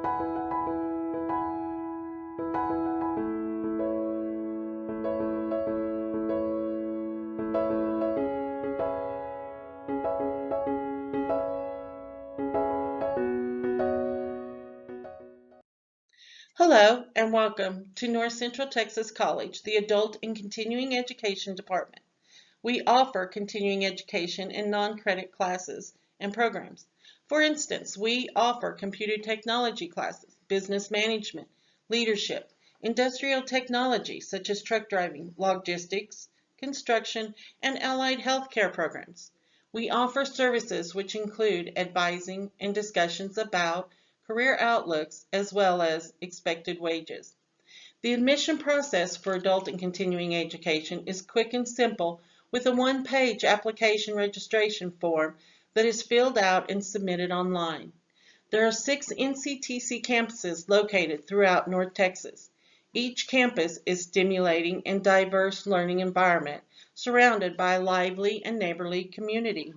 Hello and welcome to North Central Texas College, the Adult and Continuing Education Department. We offer continuing education in non-credit classes and programs. For instance, we offer computer technology classes, business management, leadership, industrial technology such as truck driving, logistics, construction, and allied healthcare programs. We offer services which include advising and discussions about career outlooks as well as expected wages. The admission process for adult and continuing education is quick and simple with a one-page application registration form that is filled out and submitted online. There are 6 NCTC campuses located throughout North Texas. Each campus is stimulating and diverse learning environment surrounded by a lively and neighborly community.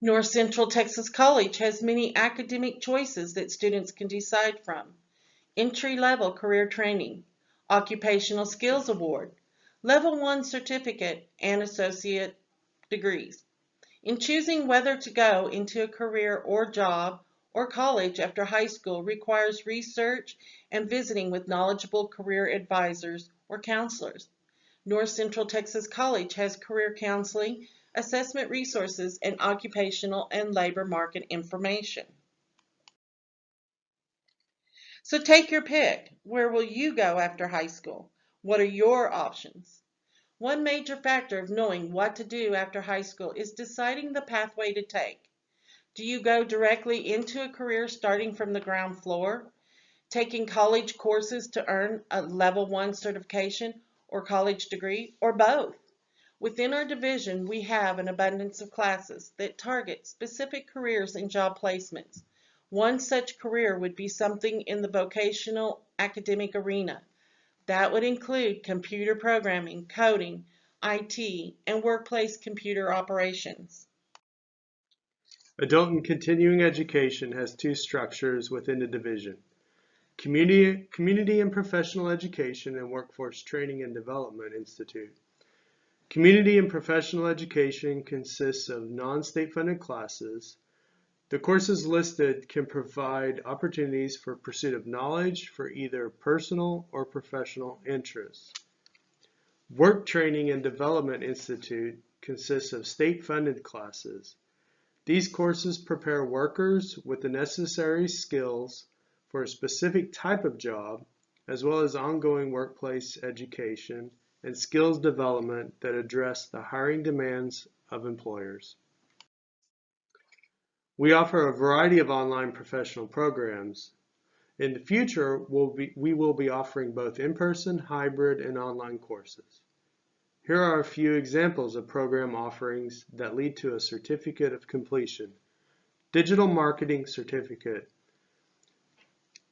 North Central Texas College has many academic choices that students can decide from. Entry-level career training, occupational skills award, level 1 certificate, and associate degrees. In choosing whether to go into a career or job or college after high school requires research and visiting with knowledgeable career advisors or counselors. North Central Texas College has career counseling, assessment resources, and occupational and labor market information. So take your pick. Where will you go after high school? What are your options? One major factor of knowing what to do after high school is deciding the pathway to take. Do you go directly into a career starting from the ground floor, taking college courses to earn a level 1 certification or college degree, or both? Within our division, we have an abundance of classes that target specific careers and job placements. One such career would be something in the vocational academic arena. That would include computer programming, coding, IT, and workplace computer operations. Adult and continuing education has 2 structures within the division: Community and Professional Education and Workforce Training and Development Institute. Community and Professional Education consists of non-state funded classes. The courses listed can provide opportunities for pursuit of knowledge for either personal or professional interests. Work Training and Development Institute consists of state-funded classes. These courses prepare workers with the necessary skills for a specific type of job, as well as ongoing workplace education and skills development that address the hiring demands of employers. We offer a variety of online professional programs. In the future, we will be offering both in-person, hybrid, and online courses. Here are a few examples of program offerings that lead to a certificate of completion. Digital Marketing Certificate.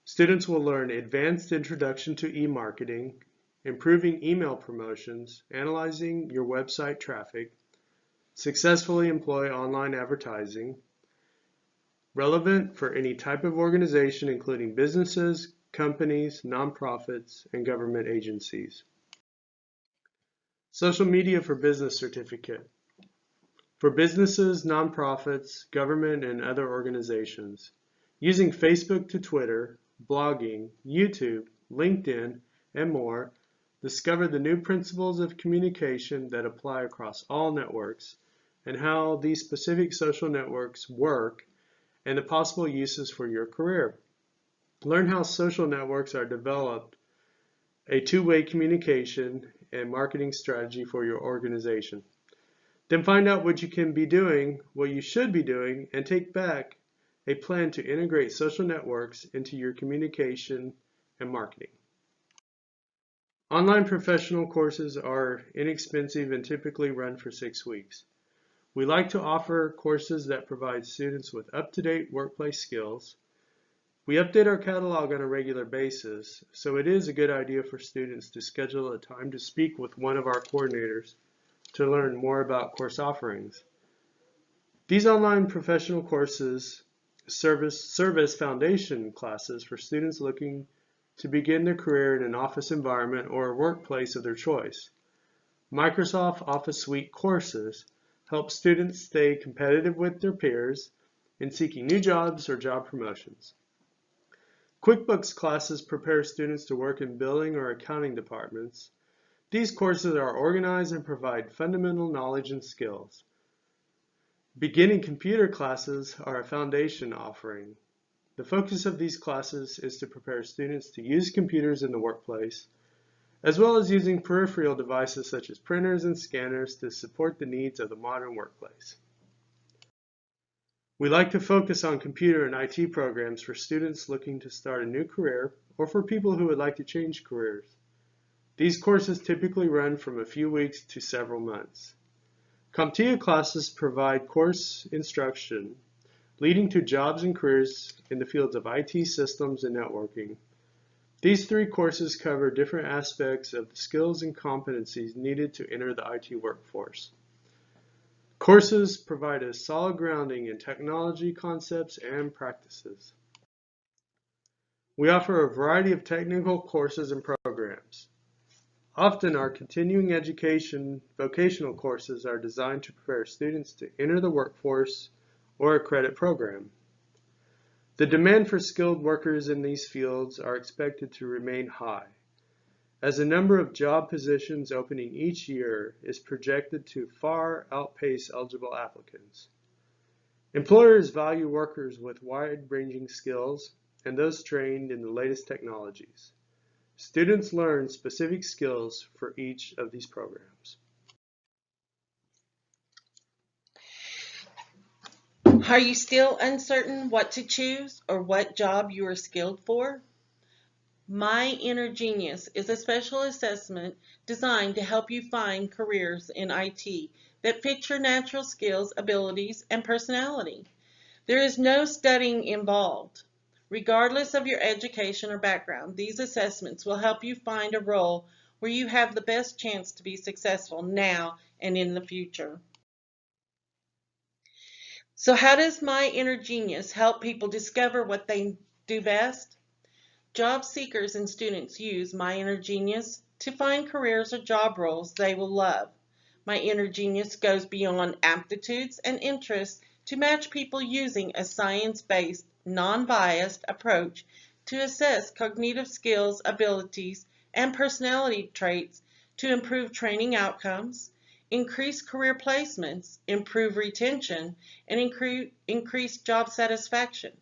Students will learn advanced introduction to e-marketing, improving email promotions, analyzing your website traffic, successfully employ online advertising, relevant for any type of organization including businesses, companies, nonprofits, and government agencies. Social Media for Business Certificate. For businesses, nonprofits, government, and other organizations. Using Facebook to Twitter, blogging, YouTube, LinkedIn, and more, discover the new principles of communication that apply across all networks and how these specific social networks work and the possible uses for your career. Learn how social networks are developed, a two-way communication and marketing strategy for your organization. Then find out what you can be doing, what you should be doing, and take back a plan to integrate social networks into your communication and marketing. Online professional courses are inexpensive and typically run for 6 weeks. We like to offer courses that provide students with up-to-date workplace skills. We update our catalog on a regular basis, so it is a good idea for students to schedule a time to speak with one of our coordinators to learn more about course offerings. These online professional courses service foundation classes for students looking to begin their career in an office environment or a workplace of their choice. Microsoft Office Suite courses help students stay competitive with their peers in seeking new jobs or job promotions. QuickBooks classes prepare students to work in billing or accounting departments. These courses are organized and provide fundamental knowledge and skills. Beginning computer classes are a foundation offering. The focus of these classes is to prepare students to use computers in the workplace, as well as using peripheral devices such as printers and scanners to support the needs of the modern workplace. We like to focus on computer and IT programs for students looking to start a new career or for people who would like to change careers. These courses typically run from a few weeks to several months. CompTIA classes provide course instruction leading to jobs and careers in the fields of IT systems and networking. These 3 courses cover different aspects of the skills and competencies needed to enter the IT workforce. Courses provide a solid grounding in technology concepts and practices. We offer a variety of technical courses and programs. Often our continuing education vocational courses are designed to prepare students to enter the workforce or a credit program. The demand for skilled workers in these fields are expected to remain high, as the number of job positions opening each year is projected to far outpace eligible applicants. Employers value workers with wide-ranging skills and those trained in the latest technologies. Students learn specific skills for each of these programs. Are you still uncertain what to choose or what job you are skilled for? My Inner Genius is a special assessment designed to help you find careers in IT that fit your natural skills, abilities, and personality. There is no studying involved. Regardless of your education or background, these assessments will help you find a role where you have the best chance to be successful now and in the future. So how does My Inner Genius help people discover what they do best? Job seekers and students use My Inner Genius to find careers or job roles they will love. My Inner Genius goes beyond aptitudes and interests to match people using a science-based, non-biased approach to assess cognitive skills, abilities, and personality traits to improve training outcomes, increase career placements, improve retention, and increase job satisfaction.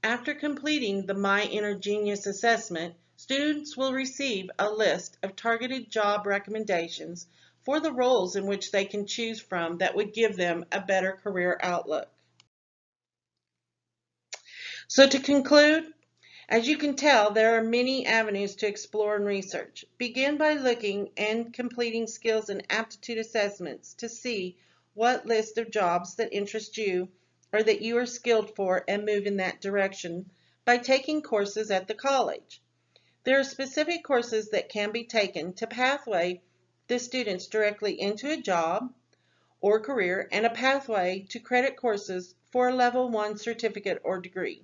After completing the My Inner Genius assessment, students will receive a list of targeted job recommendations for the roles in which they can choose from that would give them a better career outlook. So to conclude, as you can tell, there are many avenues to explore and research. Begin by looking and completing skills and aptitude assessments to see what list of jobs that interest you or that you are skilled for and move in that direction by taking courses at the college. There are specific courses that can be taken to pathway the students directly into a job or career and a pathway to credit courses for a level 1 certificate or degree.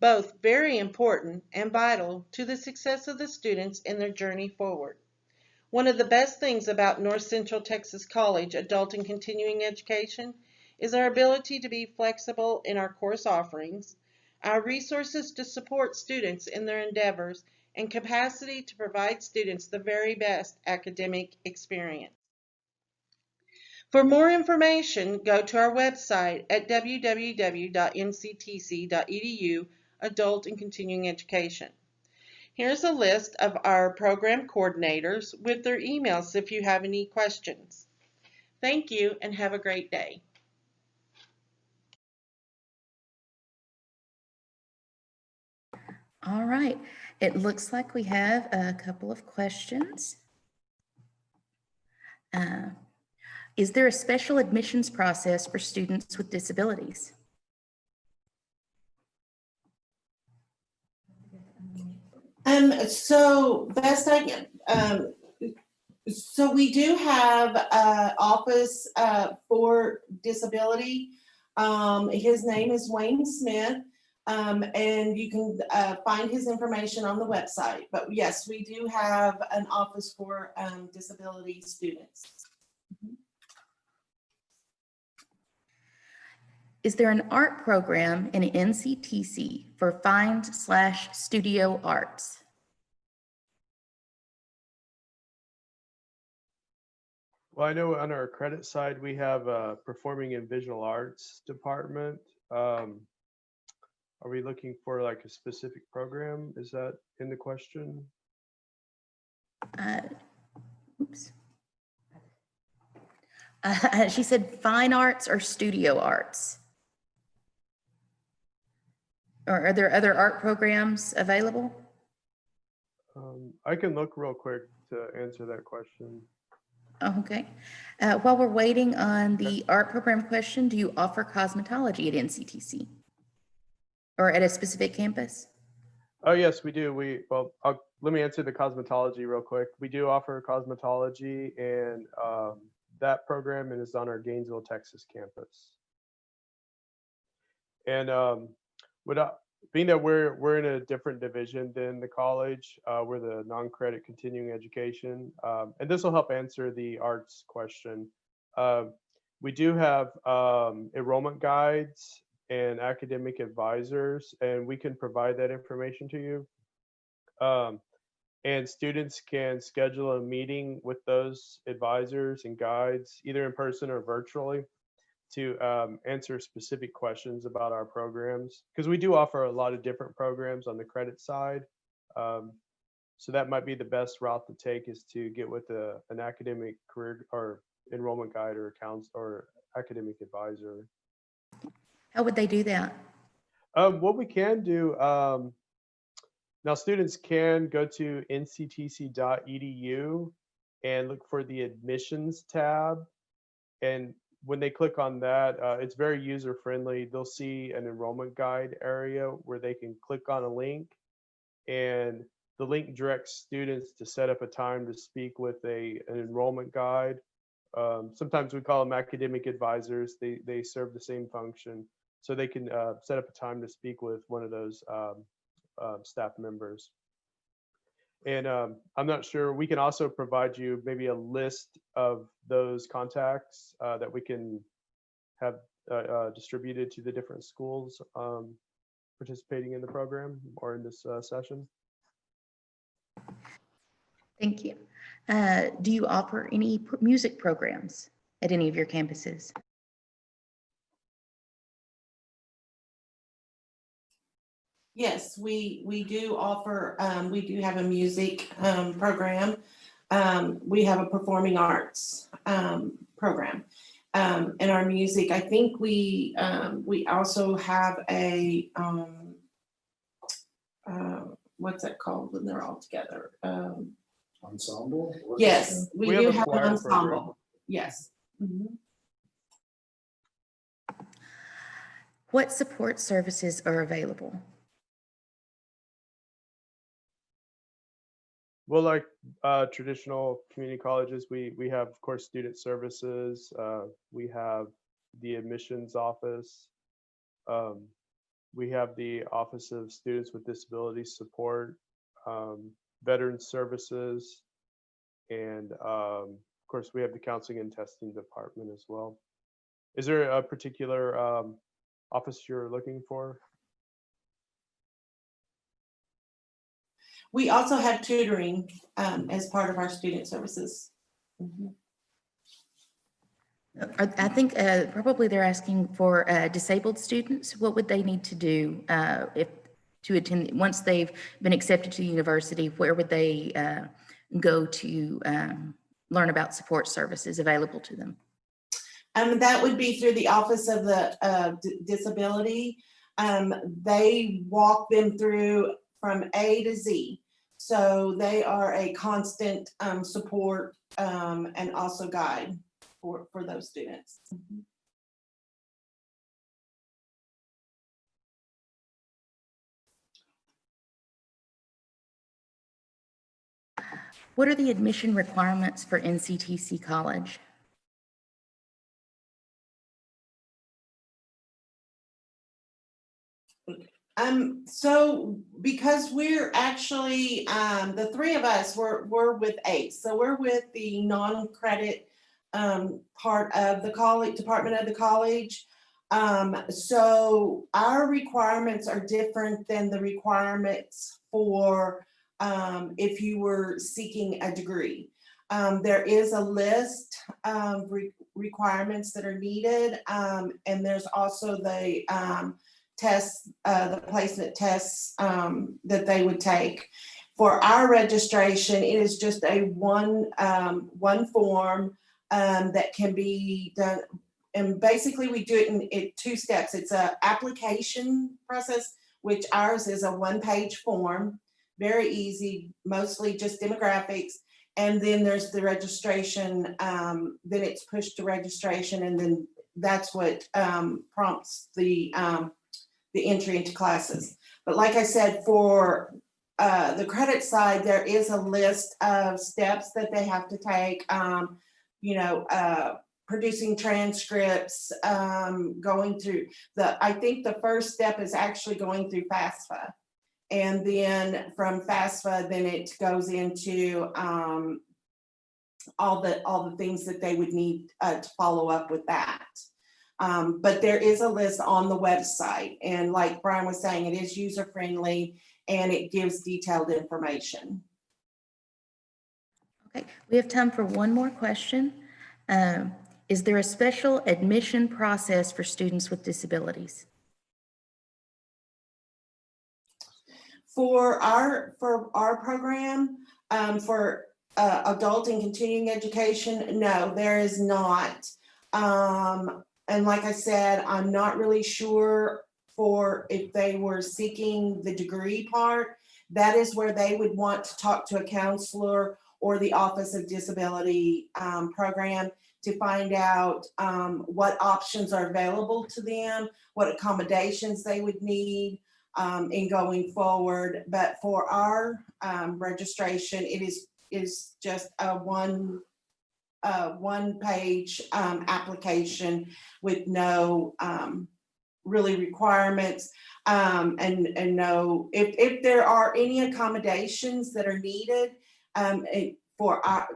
Both very important and vital to the success of the students in their journey forward. One of the best things about North Central Texas College Adult and Continuing Education is our ability to be flexible in our course offerings, our resources to support students in their endeavors, and capacity to provide students the very best academic experience. For more information, go to our website at www.nctc.edu, Adult and Continuing Education. Here's a list of our program coordinators with their emails if you have any questions. Thank you and have a great day. All right, it looks like we have a couple of questions. Is there a special admissions process for students with disabilities? So best I can, so we do have office for disability. His name is Wayne Smith, and you can find his information on the website. But yes, we do have an office for disability students. Is there an art program in NCTC for fine/studio arts? Well, I know on our credit side, we have a performing and visual arts department. Are we looking for like a specific program? Is that in the question? Oops. She said fine arts or studio arts. Or are there other art programs available? I can look real quick to answer that question. Oh, okay. While we're waiting on the art program question, do you offer cosmetology at NCTC? Or at a specific campus? Oh, yes, we do. Let me answer the cosmetology real quick. We do offer cosmetology, and that program is on our Gainesville, Texas campus. And being that we're in a different division than the college, we're the non-credit continuing education, and this will help answer the arts question. We do have enrollment guides and academic advisors, and we can provide that information to you. And students can schedule a meeting with those advisors and guides, either in person or virtually, to answer specific questions about our programs, because we do offer a lot of different programs on the credit side. So that might be the best route to take, is to get with an academic career or enrollment guide or or academic advisor. How would they do that? What we can do, now students can go to nctc.edu and look for the admissions tab. And when they click on that, it's very user friendly. They'll see an enrollment guide area where they can click on a link, and the link directs students to set up a time to speak with an enrollment guide. Sometimes we call them academic advisors. They serve the same function, so they can set up a time to speak with one of those staff members. And I'm not sure, we can also provide you maybe a list of those contacts that we can have distributed to the different schools participating in the program or in this session. Thank you. Do you offer any music programs at any of your campuses? Yes, we do offer, we do have a music program. We have a performing arts program. And our music, I think we also have a, what's that called when they're all together? Ensemble? Yes, we We do have a have an choir ensemble. program. Yes. Mhm. What support services are available? Well, like traditional community colleges, we have, of course, student services. We have the admissions office. We have the Office of Students with Disabilities Support, Veteran Services, and of course, we have the Counseling and Testing Department as well. Is there a particular office you're looking for? We also have tutoring as part of our student services. Mhm. I think probably they're asking for disabled students. What would they need to do if to attend, once they've been accepted to the university? Where would they go to learn about support services available to them? That would be through the Office of the Disability. They walk them through from A to Z. So they are a constant support and also guide for those students. What are the admission requirements for NCTC College? So because we're actually, the three of us, we're with ACE, so we're with the non-credit part of the college, department of the college. So our requirements are different than the requirements for if you were seeking a degree. There is a list of requirements that are needed, and there's also the tests, the placement tests that they would take. For our registration, it is just a one form that can be done. And basically we do it in two steps. It's a application process, which ours is a 1-page form, very easy, mostly just demographics. And then there's the registration, then it's pushed to registration, and then that's what prompts the entry into classes. But like I said, for the credit side, there is a list of steps that they have to take, producing transcripts, going through I think the first step is actually going through FAFSA. And then from FAFSA, then it goes into all the things that they would need to follow up with that. But there is a list on the website, and like Brian was saying, it is user friendly and it gives detailed information. Okay, we have time for one more question. Is there a special admission process for students with disabilities? For our program, for adult and continuing education, no, there is not. And like I said, I'm not really sure for if they were seeking the degree part. That is where they would want to talk to a counselor or the Office of Disability Program to find out what options are available to them, what accommodations they would need in going forward. But for our registration, it is just a one-page application with no really requirements, and no, if there are any accommodations that are needed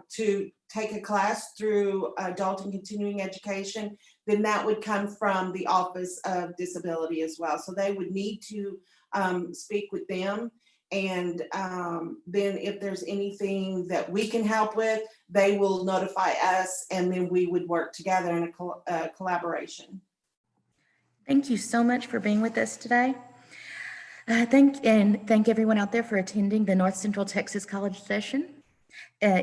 to take a class through adult and continuing education, then that would come from the Office of Disability as well. So they would need to speak with them. And then if there's anything that we can help with, they will notify us, and then we would work together in a collaboration. Thank you so much for being with us today. Thank everyone out there for attending the North Central Texas College session.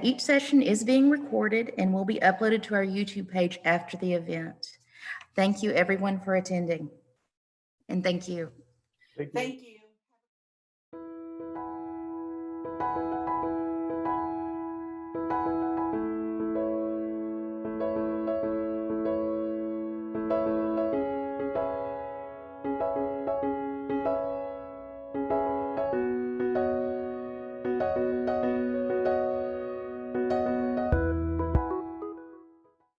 Each session is being recorded and will be uploaded to our YouTube page after the event. Thank you everyone for attending, and thank you. Thank you.